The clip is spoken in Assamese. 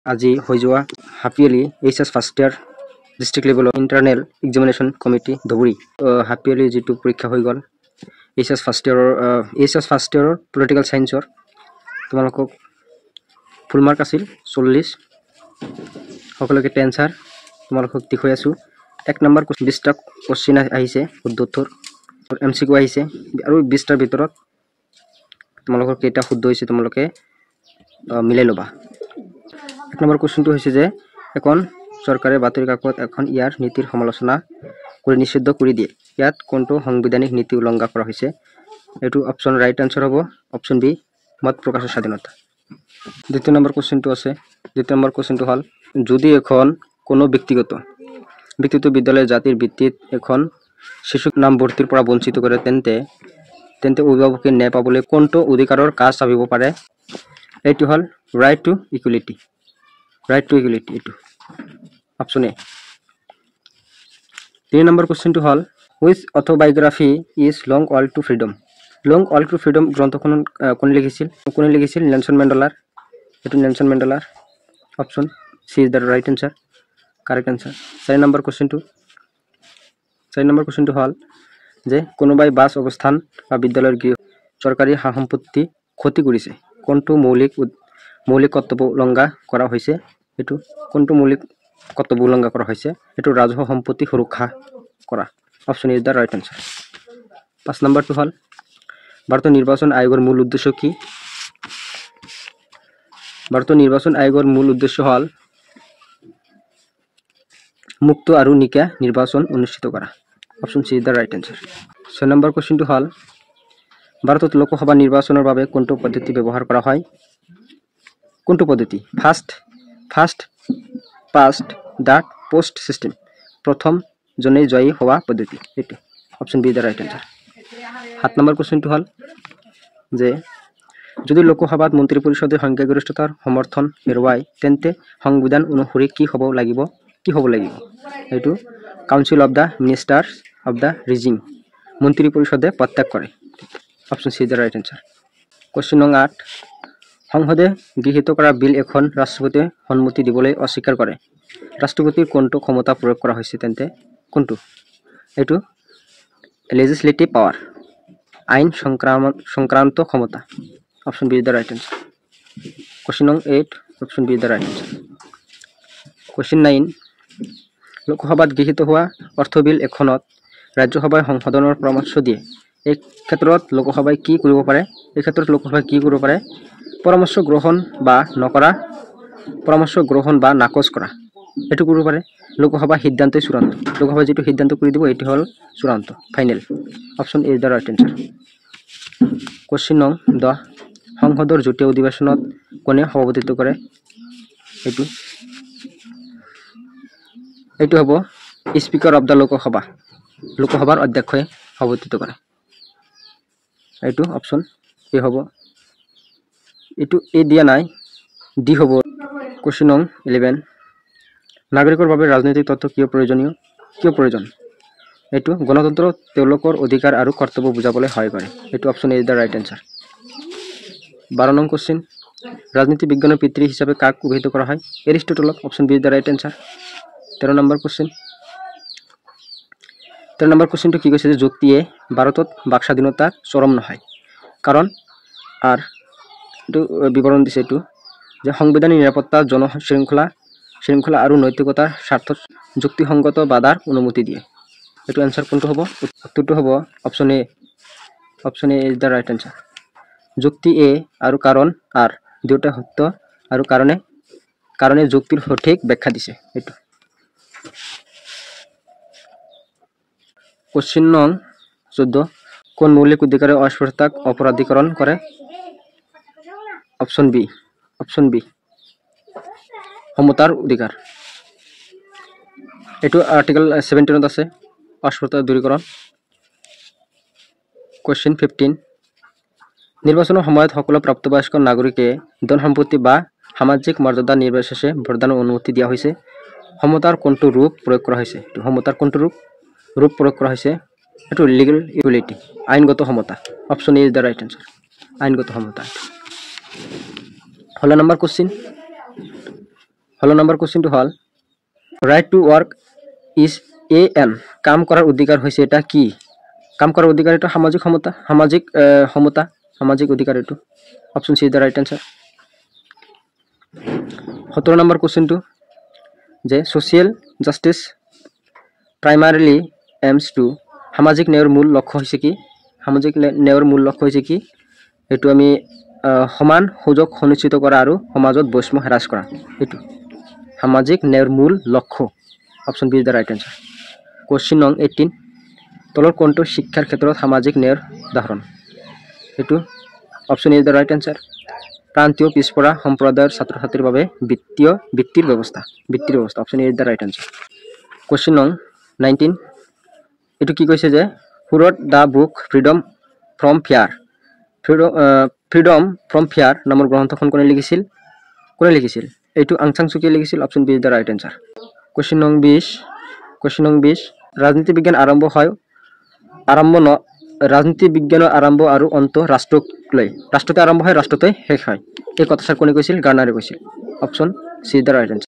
আজি হৈ যোৱা হাপিয়ালি এইচএছ ফাৰ্ষ্ট ইয়াৰ ডিষ্ট্ৰিক্ট লেভেলৰ ইণ্টাৰনেল এক্সামিনেশ্যন কমিটি ধুবুৰী হাপিয়ালি যিটো পৰীক্ষা হৈ গ'ল এইচএছ ফাৰ্ষ্ট ইয়াৰৰ পলিটিকেল সায়েন্সৰ তোমালোকক ফুল মাৰ্ক আছিল 40 সকলোকে টেনচাৰ তোমালোকক দেখুৱাই আছো 1 নম্বৰ 20টা কোশ্চিন আহিছে শুদ্ধ উত্তৰ এমসিকিউ আহিছে আৰু 20টাৰ ভিতৰত তোমালোকৰ কেইটা শুদ্ধ হৈছে তোমালোকে মিলাই লবা 1 নম্বৰ কোশ্চিনটো হৈছে যে এখন সৰকাৰে বাতৰি কাকত এখন ইয়াৰ নীতিৰ সমালোচনা কৰি নিষিদ্ধ কৰি দিয়ে ইয়াত কোনটো সাংবিধানিক নীতি উলংঘা কৰা হৈছে এটো অপচন ৰাইট আনসাৰ হ'ব অপচন বি মত প্ৰকাশৰ স্বাধীনতা দ্বিতীয় নম্বৰ কোশ্চিনটো আছে দ্বিতীয় নম্বৰ কোশ্চিনটো হল যদি এখন কোনো ব্যক্তিগত বিদ্যালয় জাতিৰ ভিত্তিত এখন শিশুক নাম ভৰ্তিৰ পৰা বঞ্চিত কৰে তেন্তে অভিভাৱকে ন্যায় পাবলৈ কোনটো অধিকাৰৰ কাজ চাবিব পাৰে এটো হল ৰাইট টু ইকুয়ালিটি এটো অপশন এ 3 নম্বৰ কোশ্চিনটো হল which autobiography is Long Walk to Freedom গ্ৰন্থখন কোনে লিখিছিল নেলসন মেণ্ডেলাৰ এটো নেলসন মেণ্ডেলাৰ option C is the right answer correct answer 4 number কোশ্চিনটো হল যে কোনোবাই বাস অবস্থান বা বিদ্যালয়ৰ গৃহ সৰকাৰি সম্পত্তি ক্ষতি কৰিছে কোনটো মৌলিক কৰ্তব্য উলংঘা কৰা হৈছে এটো কোনটো মৌলিক কৰ্তব্য উলংঘা কৰা হয়েছে এটো ৰাজহুৱা সম্পত্তি সুৰক্ষা কৰা option is the right answer 5 নম্বৰটো হল ভাৰতীয় নিৰ্বাচন আয়োগৰ মূল উদ্দেশ্য কি ভাৰতীয় নিৰ্বাচন আয়োগৰ মূল উদ্দেশ্য হল মুক্ত আৰু নিকা নিৰ্বাচন অনুষ্ঠিত কৰা option C is the right answer 6 number কোশ্চিনটো হল ভাৰতত লোকসভা নিৰ্বাচনৰ বাবে কোনটো পদ্ধতি ব্যৱহাৰ কৰা হয় কোনটো পদ্ধতি first past the post system প্রথম জনে জয়ী হওয়া পদ্ধতি এটো option B the right answer 7 number কোশ্চিনটো হল যে যদি লোকসভাত মন্ত্ৰী পৰিষদেৰ সংখ্যাগৰিষ্ঠতাৰ সমৰ্থন হেৰুৱায় তেন্তে সংবিধান অনুসৰি কি হ'ব লাগিব এটো council of the ministers of the regime মন্ত্রী পরিষদে প্রত্যাগ করে option C the right answer question নং 8 সংসদে গৃহীত কৰা বিল এখন ৰাষ্ট্ৰপতিয়ে সন্মতি দিবলৈ অস্বীকাৰ কৰে ৰাষ্ট্ৰপতিৰ কোনটো ক্ষমতা প্ৰয়োগ কৰা হৈছে তেন্তে কোনটো এটো লেজিসলেটিভ পাৱাৰ আইন সংক্ৰান্ত ক্ষমতা option B the right answer question নং 8 option B the right answer question 9 লোকসভাত গৃহীত হোৱা অৰ্থ বিল এখনত ৰাজ্যসভাই সংশোধনৰ পৰামৰ্শ দিয়ে এই ক্ষেত্ৰত লোকসভাই কি কৰিব পাৰে পৰামৰ্শ গ্ৰহণ বা নাকচ কৰা এটো কৰিব পাৰে লোকসভা সিদ্ধান্তই চূড়ান্ত লোকসভা যেটো সিদ্ধান্ত কৰি দিব এটো হল চূড়ান্ত final option A the right answer question নং 10 সংসদৰ যুটীয়া অধিৱেশনত কোনে সভাপতিত্ব কৰে এটো হ'ব স্পিকাৰ অফ দ্য লোকসভাৰ অধ্যক্ষই সভাপতিত্ব কৰে এটো অপশন এ হ'ব এটো এ দিয়া নাই ডি হ'ব কোশ্চিন নং 11 নাগৰিকৰ বাবে ৰাজনৈতিক তথ্য কিয় প্ৰয়োজন এটো গণতন্ত্ৰ তেওঁলোকৰ অধিকাৰ আৰু কৰ্তব্য বুজাবলৈ সহায় কৰে এটো option A the right answer 12 নং কোশ্চিন ৰাজনীতি বিজ্ঞানৰ পিতৃ হিচাপে কাক অভিহিত কৰা হয় এৰিস্টটলক option B the right answer 13 number কোশ্চিনটো কি কৈছে যে যুক্তিয়ে ভাৰতত বাক স্বাধীনতাৰ চৰম নহয় কাৰণ আৰ বিবৰণ দিছে এটো যে সংবিধানিক নিৰাপত্তা শৃঙ্খলা আৰু নৈতিকতাৰ স্বাৰ্থত যুক্তিসংগত বাধাৰ অনুমতি দিয়ে এটো আনসাৰ কোনটো হ'ব উত্তৰটো হ'ব option A is the right answer যুক্তি এ আৰু কাৰণ আৰ দুটা সত্য আৰু কাৰণে যুক্তিৰ সঠিক ব্যাখ্যা দিছে এটো কোশ্চিন নং 14 কোন মৌলিক অধিকাৰে অস্পৃশ্যতাক অপৰাধীকৰণ কৰে অপশন বি সমতাৰ অধিকাৰ এটো আৰ্টিকেল 17 আছে অস্পৃশ্যতা দূৰীকৰণ কোশ্চিন 15 নিৰ্বাচনৰ সময়ত সকলো প্ৰাপ্তবয়স্ক নাগৰিকে ধন সম্পত্তি বা সামাজিক মৰ্যাদা নিৰ্বিশেষে ভোটদানৰ অনুমতি দিয়া হৈছে সমতাৰ কোনটো ৰূপ প্ৰয়োগ কৰা হৈছে সমতাৰ কোনটো ৰূপ প্ৰয়োগ কৰা হৈছে এটো লিগ্যাল ইকুয়ালিটি আইনগত সমতা option A is the right answer আইনগত সমতা 16 নম্বৰ কোশ্চিন 16 নম্বৰ কোশ্চেনটো হ'ল right to work is an কাম কৰাৰ অধিকাৰ হৈছে এটা কি কাম কৰাৰ অধিকাৰ এটা সামাজিক অধিকাৰ এইটো option C is the right answer 17 number কোশ্চেনটো যে social justice primarily aims to সামাজিক ন্যায়ৰ মূল লক্ষ্য হৈছে কি সামাজিক ন্যায়ৰ মূল লক্ষ্য হৈছে কি এটো আমি সমান সুযোগ সুনিশ্চিত কৰা আৰু সমাজত বৈষম্য হ্ৰাস কৰা এটো সামাজিক ন্যায়ৰ মূল লক্ষ্য option B is the right answer question নং 18 তলৰ কোনটো শিক্ষাৰ ক্ষেত্ৰত সামাজিক ন্যায়ৰ উদাহৰণ এটো option is the right answer প্ৰান্তীয় পিছপৰা সম্প্ৰদায়ৰ ছাত্ৰ ছাত্ৰীৰ বাবে বৃত্তিৰ ব্যৱস্থা option is the right answer question নং 19 এটো কি কৈছে যে who wrote the book freedom from fear নামৰ গ্ৰন্থখন কোনে লিখিছিল এইটো আং সাং চুকিয়ে লিখিছিল option B is the right answer question নং 20 ৰাজনীতি বিজ্ঞান ৰাজনীতি বিজ্ঞানৰ আৰম্ভ আৰু অন্ত ৰাষ্ট্ৰতে আৰম্ভ হয় ৰাষ্ট্ৰতে শেষ হয় এই কথাষাৰ কোনে কৈছিল গাৰ্নাৰে কৈছিল option C is the right answer